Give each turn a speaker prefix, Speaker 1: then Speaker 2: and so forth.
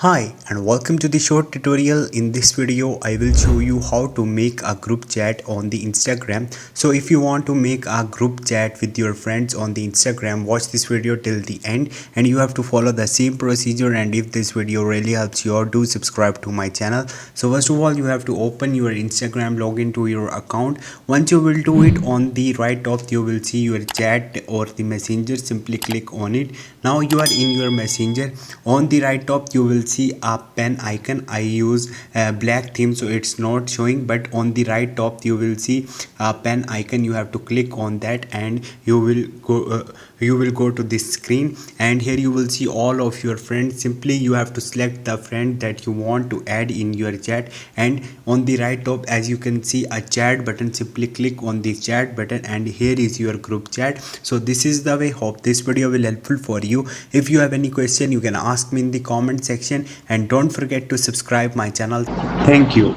Speaker 1: Hi and welcome to the short tutorial. In this video I will show you how to make a group chat on the Instagram. So if you want to make a group chat with your friends on the Instagram, watch this video till the end and you have to follow the same procedure. And if this video really helps you out, do subscribe to my channel. So first of all, you have to open your Instagram, log into your account. Once you will do it, on the right top you will see your chat or the messenger. Simply click on it. Now you are in your messenger. On the right top you will see a pen icon. I use a black theme so it's not showing, but on the right top you will see a pen icon. You have to click on that and you will go to this screen, and here you will see all of your friends. Simply you have to select the friend that you want to add in your chat, and on the right top as you can see a chat button. Simply click on the chat button and here is your group chat. So this is the way. Hope this video will helpful for you. If you have any question, you can ask me in the comment section, and don't forget to subscribe my channel. Thank you.